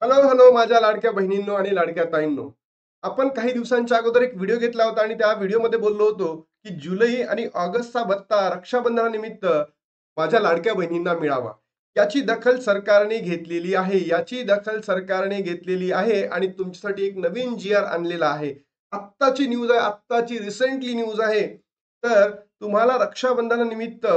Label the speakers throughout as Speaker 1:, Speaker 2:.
Speaker 1: Hello hello माझ्या लाडक्या बहिणींनो आणि लाडक्या ताईंनो. आपण काही दिवसांच्या अगोदर एक व्हिडिओ घेतला होता आणि त्या व्हिडिओमध्ये बोललो होतो की जुलै आणि ऑगस्टचा भत्ता रक्षाबंधनानिमित्त माझ्या लाडक्या बहिणींना मिळावा. याची दखल सरकारने घेतलेली आहे, आणि तुमच्यासाठी एक नवीन जी आर आणलेला आहे. आत्ताची न्यूज आहे, आत्ताची रिसेंटली न्यूज आहे. तर तुम्हाला रक्षाबंधनानिमित्त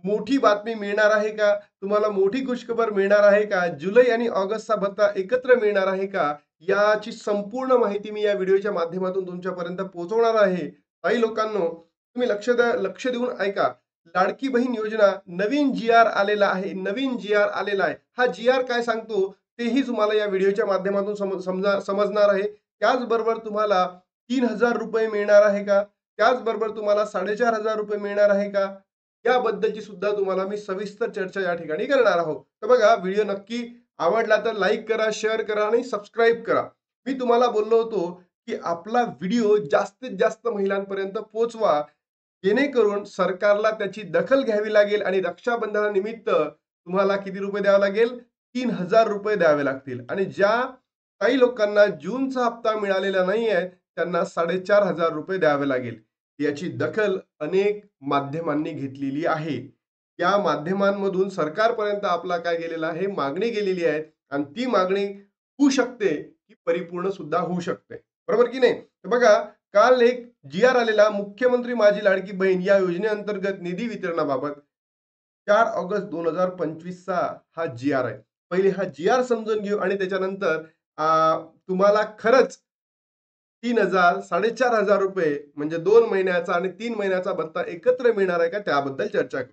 Speaker 1: मोठी बातमी मिळणार आहे का? तुम्हाला मोठी खुशखबर मिळणार आहे का? जुलै आणि ऑगस्टचा भत्ता एकत्र मिळणार आहे का? याची संपूर्ण माहिती मी या व्हिडिओच्या माध्यमातून तुमच्यापर्यंत पोहोचवणार आहे. काही लोकांनो, तुम्ही लक्ष देऊन ऐका. लाडकी बहीण योजना नवीन जी-आर आलेला आहे. नवीन जी-आर आलेला आहे. हा जी-आर काय सांगतो तेही तुम्हाला या व्हिडिओच्या माध्यमातून समजणार आहे. त्याचबरोबर तुम्हाला ₹3000 मिळणार आहे का? त्याचबरोबर तुम्हाला ₹4500 मिळणार आहे का? याबद्दलची सुद्धा तुम्हाला मी सविस्तर चर्चा या ठिकाणी करणार आहोत. तर बघा, व्हिडिओ नक्की आवडला तर लाईक करा, शेअर करा आणि सबस्क्राईब करा. मी तुम्हाला बोललो होतो की आपला व्हिडिओ जास्तीत जास्त महिलांपर्यंत पोहोचवा, जेणेकरून सरकारला त्याची दखल घ्यावी लागेल आणि रक्षाबंधनानिमित्त तुम्हाला किती रुपये द्यावे लागेल? ₹3000 द्यावे लागतील. आणि ज्या काही लोकांना जूनचा हप्ता मिळालेला नाहीये, त्यांना ₹4500 द्यावे लागेल. याची दखल अनेक माध्यमांनी घेतलेली आहे. या माध्यमांमधून सरकारपर्यंत आपला काय गेलेला आहे? मागणी गेलेली आहे आणि ती मागणी होऊ शकते, की परिपूर्ण सुद्धा होऊ शकते. बरोबर की नाही? तर बघा, काल एक जी-आर आलेला मुख्यमंत्री माझी लाडकी बहीण या योजनेअंतर्गत निधी वितरणाबाबत 4 ऑगस्ट 2025 चा हा जी-आर आहे. पहिले हा जी-आर समजून घेऊ आणि त्याच्यानंतर तुम्हाला खरंच 3000 ₹4500 म्हणजे 2 महिन्याचा आणि 3 महिन्याचा भत्ता एकत्र मिळणार आहे का, त्याबद्दल चर्चा करू.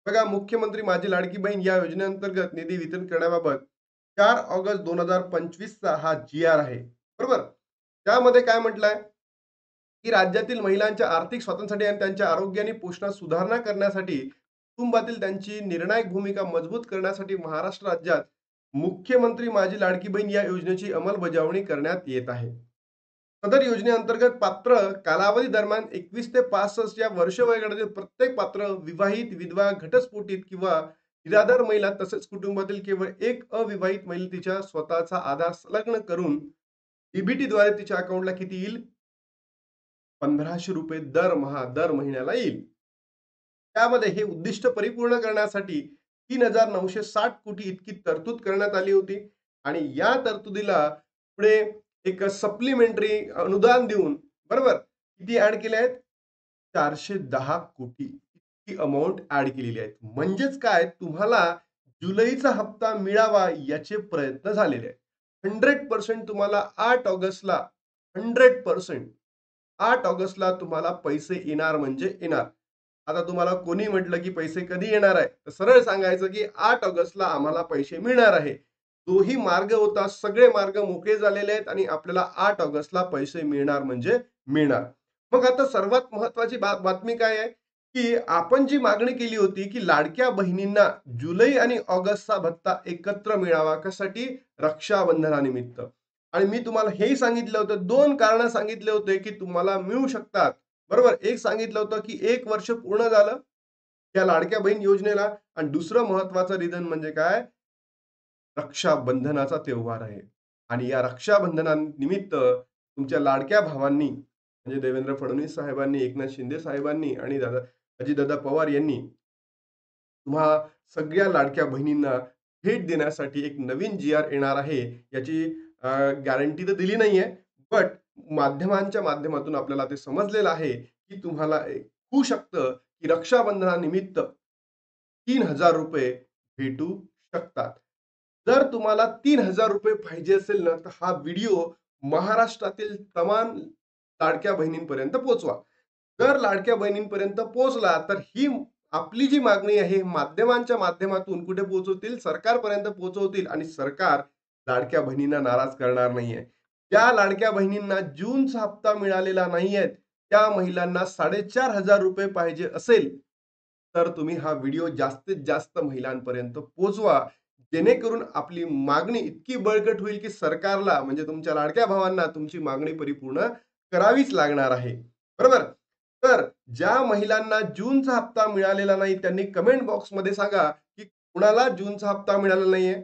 Speaker 1: बघा, मुख्यमंत्री माझी लाडकी बहीण या योजनेअंतर्गत निधी वितरण करण्याबाबत 4 ऑगस्ट 2025 चा हा जी-आर आहे. बरोबर? त्यामध्ये काय म्हटलंय, की राज्यातील महिलांच्या आर्थिक स्वातंत्र्यासाठी आणि त्यांच्या आरोग्य आणि पोषणात सुधारणा करण्यासाठी, कुटुंबातील त्यांची निर्णायक भूमिका मजबूत करण्यासाठी महाराष्ट्र राज्यात मुख्यमंत्री माझी लाडकी बहीण या योजनेची अंमलबजावणी करण्यात येत आहे. सदर योजनेअंतर्गत पात्र कालावधी दरम्यान 21 ते 65 या वर्ष वयोगटातील प्रत्येक पात्र विवाहित, विधवा, घटस्फोटित किंवा निराधार महिला तसेच कुटुंबातील केवळ एक अविवाहित महिला तिच्या स्वतःचा आधार संलग्न करून डीबीटी द्वारे तिच्या अकाउंटला किती येईल? ₹1500 दर महिन्याला येईल. त्यामध्ये हे उद्दिष्ट परिपूर्ण करण्यासाठी 3960 कोटी इतकी तरतूद करण्यात आली होती. आणि या तरतुदीला पुढे एक सप्लिमेंटरी अनुदान देऊन, बरोबर, किती ऍड केले आहेत? 410 कोटी इतकी अमाउंट ऍड केलेली आहे. म्हणजेच काय, तुम्हाला जुलैचा हप्ता मिळावा याचे प्रयत्न झालेले आहेत. 100% तुम्हाला 8 ऑगस्टला 100% 8 ऑगस्टला तुम्हाला पैसे येणार म्हणजे येणार. आता तुम्हाला कोणी म्हटलं की पैसे कधी येणार आहे, तर सरळ सांगायचं की 8 ऑगस्टला आम्हाला पैसे मिळणार आहे. तोही मार्ग होता, सगळे मार्ग मोकळे झालेले आहेत आणि आपल्याला 8 ऑगस्टला पैसे मिळणार म्हणजे मिळणार. मग आता सर्वात महत्वाची बातमी काय आहे, की आपण जी मागणी केली होती की लाडक्या बहिणींना जुलै आणि ऑगस्टचा भत्ता एकत्र मिळावा, कशासाठी? रक्षाबंधनानिमित्त. आणि मी तुम्हाला हेही सांगितलं होतं, 2 कारणं सांगितले होते की तुम्हाला मिळू शकतात. बरोबर? एक सांगितलं होतं की 1 वर्ष पूर्ण झालं या लाडक्या बहीण योजनेला, आणि दुसरं महत्वाचं रिझन म्हणजे काय? रक्षाबंधनाचा त्योहार आहे. आणि या रक्षाबंधनानिमित्त तुमच्या लाडक्या भावांनी म्हणजे देवेंद्र फडणवीस साहेबांनी, एकनाथ शिंदे साहेबांनी आणि अजितदादा पवार यांनी तुम्हा सगळ्या लाडक्या बहिणींना भेट देण्यासाठी एक नवीन जी-आर येणार आहे. याची गॅरंटी तर दिली नाहीये, बट माध्यमांच्या माध्यमातून आपल्याला ते समजलेलं आहे, की तुम्हाला होऊ शकतं, की रक्षाबंधनानिमित्त ₹3000 भेटू शकतात. जर तुम्हाला ₹3000 पाहिजे असेल ना, तर हा व्हिडिओ महाराष्ट्रातील तमाम लाडक्या बहिणींपर्यंत पोहोचवा. जर लाडक्या बहिणींपर्यंत पोहोचला, तर ही आपली जी मागणी आहे माध्यमांच्या माध्यमातून कुठे पोहोचवतील? सरकारपर्यंत पोहोचवतील आणि सरकार लाडक्या बहिणींना नाराज करणार नाहीये. ज्या लाडक्या बहिणींना जूनचा हप्ता मिळालेला नाहीये, त्या महिलांना ₹4500 पाहिजे असेल, तर तुम्ही हा व्हिडिओ जास्तीत जास्त महिलांपर्यंत पोहोचवा. जेणेकरून आपली मागणी इतकी बळकट होईल, की सरकारला म्हणजे तुमच्या लाडक्या भावांना तुमची मागणी परिपूर्ण करावीच लागणार आहे. बरोबर? तर ज्या महिलांना जूनचा हप्ता मिळालेला नाही, त्यांनी कमेंट बॉक्समध्ये सांगा, की कुणाला जूनचा हप्ता मिळालेला नाहीये.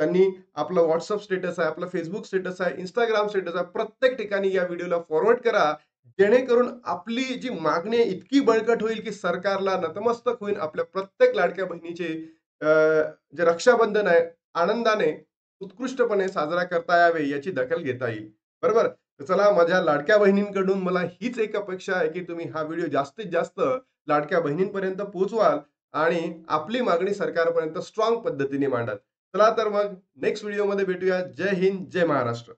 Speaker 1: त्यांनी आपलं व्हॉट्सअप स्टेटस आहे, आपलं फेसबुक स्टेटस आहे, इंस्टाग्राम स्टेटस आहे, प्रत्येक ठिकाणी या व्हिडिओला फॉरवर्ड करा. जेणेकरून आपली जी मागणी आहे इतकी बळकट होईल, की सरकारला नतमस्तक होईल. आपल्या प्रत्येक लाडक्या बहिणीचे जे रक्षाबंधन आहे, आनंदाने, उत्कृष्टपणे साजरा करता यावे याची दखल घेता येईल. बरोबर? तर चला माझ्या लाडक्या बहिणींकडून मला हीच एक अपेक्षा आहे, की तुम्ही हा व्हिडिओ जास्तीत जास्त लाडक्या बहिणींपर्यंत पोहोचवाल आणि आपली मागणी सरकारपर्यंत स्ट्रॉंग पद्धतीने मांडाल. चला तर मग नेक्स्ट व्हिडिओमध्ये भेटूया. जय हिंद, जय महाराष्ट्र.